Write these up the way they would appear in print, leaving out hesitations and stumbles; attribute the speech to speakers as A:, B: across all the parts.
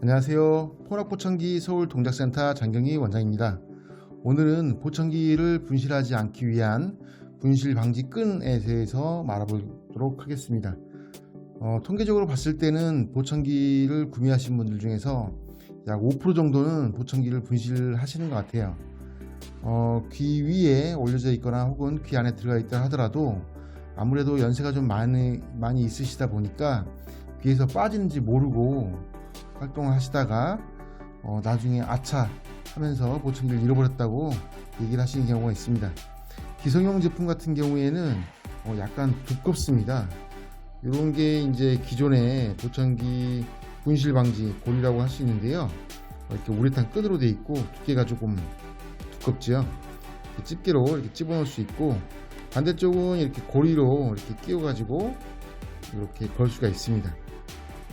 A: 안녕하세요. 포낙보청기 서울동작센터 장경희 원장입니다. 오늘은 보청기를 분실하지 않기 위한 분실 방지 끈에 대해서 말해보도록 하겠습니다. 통계적으로 봤을 때는 보청기를 구매하신 분들 중에서 약 5% 정도는 보청기를 분실하시는 것 같아요. 귀 위에 올려져 있거나 혹은 귀 안에 들어가 있다 하더라도 아무래도 연세가 좀 많이 있으시다 보니까 귀에서 빠지는지 모르고 활동을 하시다가 나중에 아차 하면서 보청기를 잃어버렸다고 얘기를 하시는 경우가 있습니다. 기성용 제품 같은 경우에는 약간 두껍습니다. 이런 게 이제 기존의 보청기 분실 방지 고리라고 할 수 있는데요. 이렇게 우레탄 끈으로 되어 있고 두께가 조금 두껍죠. 집게로 이렇게 집어넣을 수 있고, 반대쪽은 이렇게 고리로 이렇게 끼워 가지고 이렇게 걸 수가 있습니다.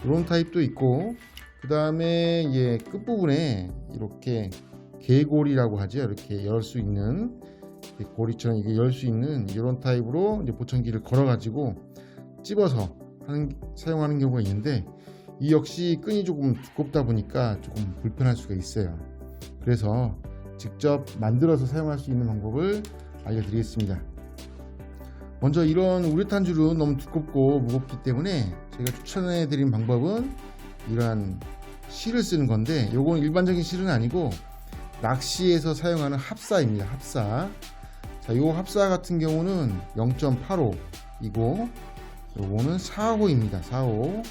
A: 이런 타입도 있고, 그 다음에 끝부분에 이렇게 개고리라고 하죠. 이렇게 열 수 있는 고리처럼 이게 열 수 있는 이런 타입으로 이제 보청기를 걸어 가지고 집어서 사용하는 경우가 있는데, 이 역시 끈이 조금 두껍다 보니까 조금 불편할 수가 있어요. 그래서 직접 만들어서 사용할 수 있는 방법을 알려드리겠습니다. 먼저 이런 우레탄 줄은 너무 두껍고 무겁기 때문에 제가 추천해 드린 방법은 이러한 실을 쓰는 건데, 요건 일반적인 실은 아니고 낚시에서 사용하는 합사입니다. 합사. 자, 요 합사 같은 경우는 0.85 이고, 요거는 4호입니다. 4호.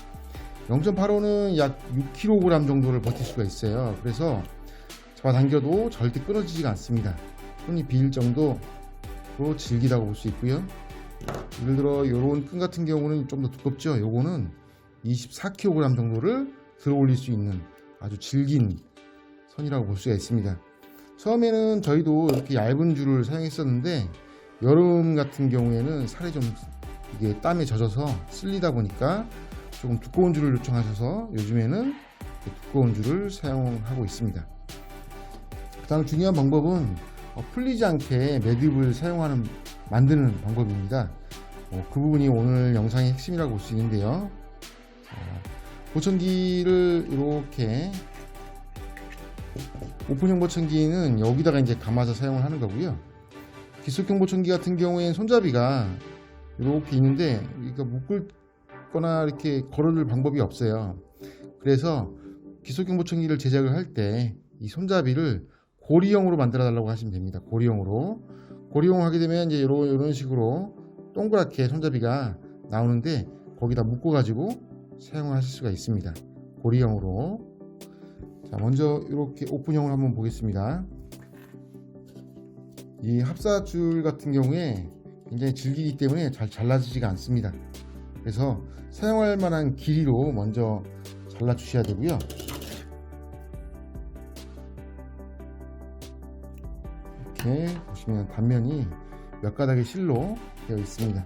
A: 0.85는 약 6kg 정도를 버틸 수가 있어요. 그래서 잡아당겨도 절대 끊어지지가 않습니다. 손이 비일 정도로 질기다고 볼 수 있고요. 예를 들어 요런 끈 같은 경우는 좀 더 두껍죠. 요거는 24kg 정도를 들어 올릴 수 있는 아주 질긴 선이라고 볼 수가 있습니다. 처음에는 저희도 이렇게 얇은 줄을 사용했었는데, 여름 같은 경우에는 살이 좀 이게 땀에 젖어서 쓸리다 보니까 조금 두꺼운 줄을 요청하셔서 요즘에는 두꺼운 줄을 사용하고 있습니다. 그 다음 중요한 방법은 풀리지 않게 매듭을 만드는 방법입니다. 그 부분이 오늘 영상의 핵심이라고 볼 수 있는데요. 보청기를 이렇게 오픈형 보청기는 여기다가 이제 감아서 사용을 하는 거고요. 기속형 보청기 같은 경우에는 손잡이가 이렇게 있는데, 그러니까 묶거나 이렇게 걸어둘 방법이 없어요. 그래서 기속형 보청기를 제작을 할 때 이 손잡이를 고리형으로 만들어 달라고 하시면 됩니다. 고리형으로 하게 되면 이제 이런 식으로 동그랗게 손잡이가 나오는데, 거기다 묶어 가지고 사용을 하실 수가 있습니다. 고리형으로. 자, 먼저 이렇게 오픈형을 한번 보겠습니다. 이 합사줄 같은 경우에 굉장히 질기기 때문에 잘 잘라지지가 않습니다. 그래서 사용할 만한 길이로 먼저 잘라 주셔야 되고요. 이렇게 보시면 단면이 몇 가닥의 실로 되어 있습니다.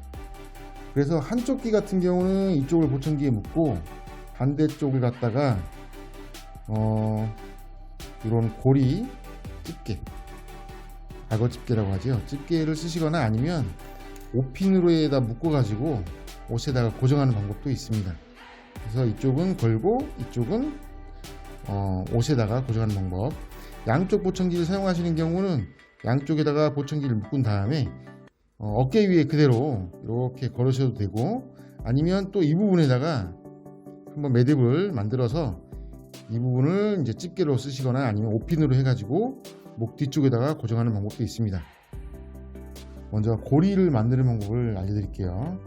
A: 그래서 한쪽 귀 같은 경우는 이쪽을 보청기에 묶고, 반대쪽을 갖다가 이런 고리 집게, 악어 집게라고 하죠. 집게를 쓰시거나 아니면 옷핀으로에다 묶어 가지고 옷에다가 고정하는 방법도 있습니다. 그래서 이쪽은 걸고 이쪽은 옷에다가 고정하는 방법. 양쪽 보청기를 사용하시는 경우는 양쪽에다가 보청기를 묶은 다음에 어깨 위에 그대로 이렇게 걸으셔도 되고, 아니면 또 이 부분에다가 한번 매듭을 만들어서 이 부분을 이제 집게로 쓰시거나 아니면 옷핀으로 해가지고 목 뒤쪽에다가 고정하는 방법도 있습니다. 먼저 고리를 만드는 방법을 알려드릴게요.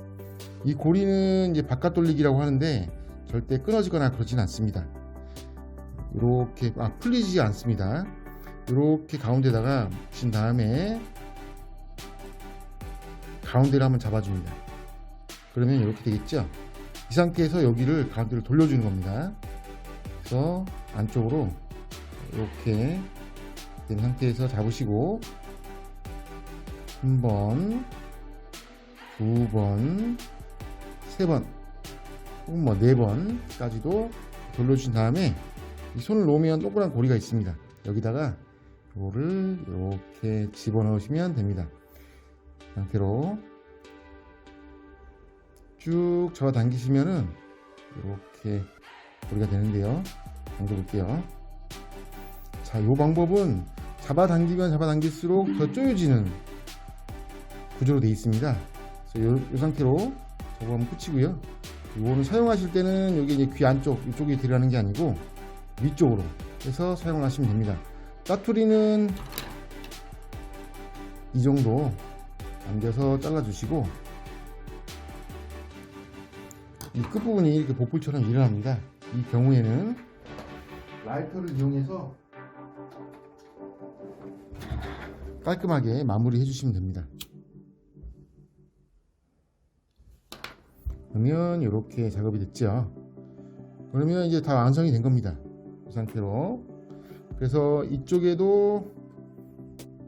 A: 이 고리는 이제 바깥 돌리기라고 하는데 절대 끊어지거나 그러진 않습니다. 이렇게 풀리지 않습니다. 이렇게 가운데다가 붙인 다음에 가운데를 한번 잡아줍니다. 그러면 이렇게 되겠죠. 이 상태에서 여기를 가운데로 돌려주는 겁니다. 그래서 안쪽으로 이렇게 된 상태에서 잡으시고, 한 번, 두 번, 세 번, 혹은 뭐 네 번까지도 돌려주신 다음에 이 손을 놓으면 동그란 고리가 있습니다. 여기다가 이거를 이렇게 집어넣으시면 됩니다. 이 상태로 쭉 잡아당기시면은 이렇게 고리가 되는데요. 당겨볼게요. 자, 이 방법은 잡아당기면 잡아당길수록 더 조여지는 구조로 되어 있습니다. 그래서 이 상태로 작업하면 끝이고요. 이거는 사용하실 때는 여기 이제 귀 안쪽 이쪽에 들어가는 게 아니고 위쪽으로 해서 사용을 하시면 됩니다. 짜투리는 이 정도 당겨서 잘라주시고, 이 끝부분이 이렇게 보풀처럼 일어납니다. 이 경우에는 라이터를 이용해서 깔끔하게 마무리 해주시면 됩니다. 그러면 이렇게 작업이 됐죠. 그러면 이제 다 완성이 된 겁니다. 이 상태로. 그래서 이쪽에도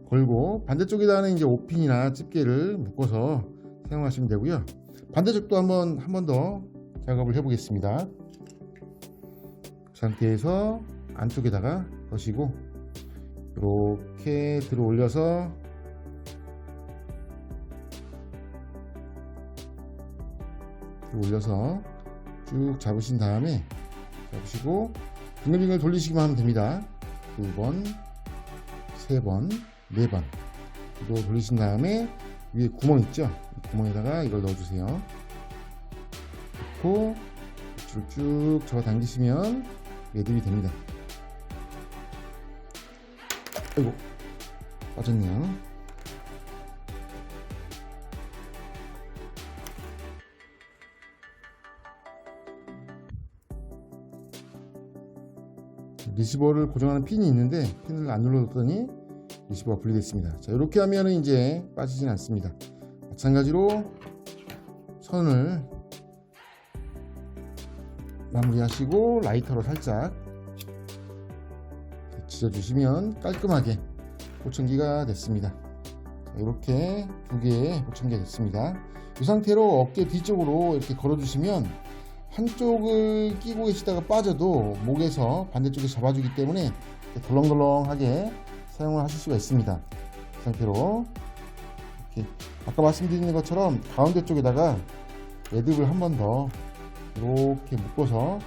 A: 걸고 반대쪽에다는 이제 오핀이나 집게를 묶어서 사용하시면 되고요. 반대쪽도 한 번 더 작업을 해 보겠습니다. 그 상태에서 안쪽에다가 거시고 이렇게 들어 올려서 쭉 잡으신 다음에 잡으시고 빙글빙글 돌리시기만 하면 됩니다. 2번, 3번, 4번 또 돌리신 다음에 위에 구멍 있죠? 구멍에다가 이걸 넣어주세요. 넣고 쭉 잡아당기시면 매듭이 됩니다. 아이고, 빠졌네요. 리시버를 고정하는 핀이 있는데 핀을 안 눌러뒀더니 리시버가 분리됐습니다. 자, 이렇게 하면은 이제 빠지진 않습니다. 마찬가지로 선을 마무리하시고 라이터로 살짝 지져주시면 깔끔하게 보청기가 됐습니다. 자, 이렇게 두 개의 보청기가 됐습니다. 이 상태로 어깨 뒤쪽으로 이렇게 걸어주시면 한쪽을 끼고 계시다가 빠져도 목에서 반대쪽에 잡아주기 때문에 덜렁덜렁하게 사용을 하실 수가 있습니다. 이 상태로 이렇게 아까 말씀드린 것처럼 가운데 쪽에다가 매듭을 한 번 더 이렇게 묶어서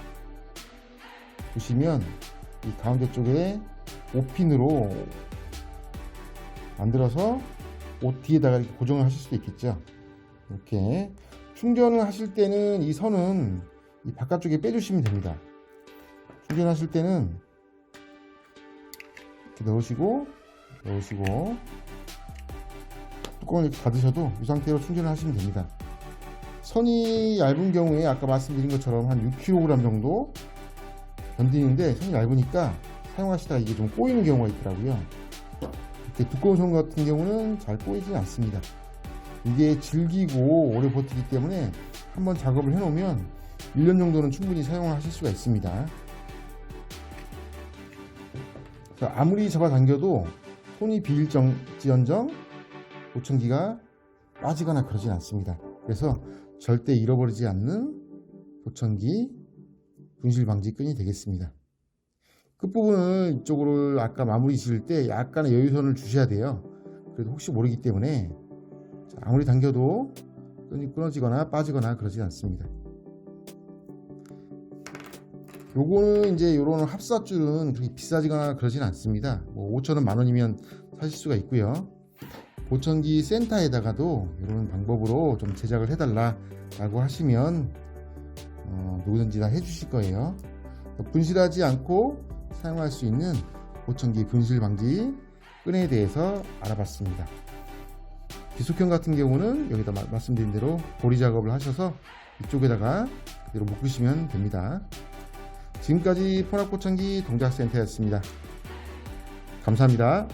A: 보시면 이 가운데 쪽에 5핀으로 만들어서 옷 뒤에다가 이렇게 고정을 하실 수도 있겠죠. 이렇게 충전을 하실 때는 이 선은 이 바깥쪽에 빼주시면 됩니다. 충전하실 때는 이렇게 넣으시고 뚜껑을 이렇게 닫으셔도 이 상태로 충전을 하시면 됩니다. 선이 얇은 경우에 아까 말씀드린 것처럼 한 6kg 정도 견디는데 선이 얇으니까 사용하시다가 이게 좀 꼬이는 경우가 있더라고요. 이렇게 두꺼운 선 같은 경우는 잘 꼬이지 않습니다. 이게 질기고 오래 버티기 때문에 한번 작업을 해 놓으면 1년 정도는 충분히 사용을 하실 수가 있습니다. 아무리 잡아당겨도 손이 비일지언정 보청기가 빠지거나 그러진 않습니다. 그래서 절대 잃어버리지 않는 보청기 분실 방지 끈이 되겠습니다. 끝부분을 이쪽으로 아까 마무리 지을 때 약간의 여유선을 주셔야 돼요. 그래도 혹시 모르기 때문에 아무리 당겨도 끈이 끊어지거나 빠지거나 그러진 않습니다. 요거는 이제 요런 합사줄은 그렇게 비싸지거나 그러진 않습니다. 뭐 5,000원, 만원이면 사실 수가 있고요. 보청기 센터에다가도 이런 방법으로 좀 제작을 해달라 라고 하시면 누구든지 다 해주실 거예요. 분실하지 않고 사용할 수 있는 보청기 분실 방지 끈에 대해서 알아봤습니다. 기속형 같은 경우는 여기다 말씀드린 대로 고리 작업을 하셔서 이쪽에다가 그대로 묶으시면 됩니다. 지금까지 포납보청기 동작센터였습니다. 감사합니다.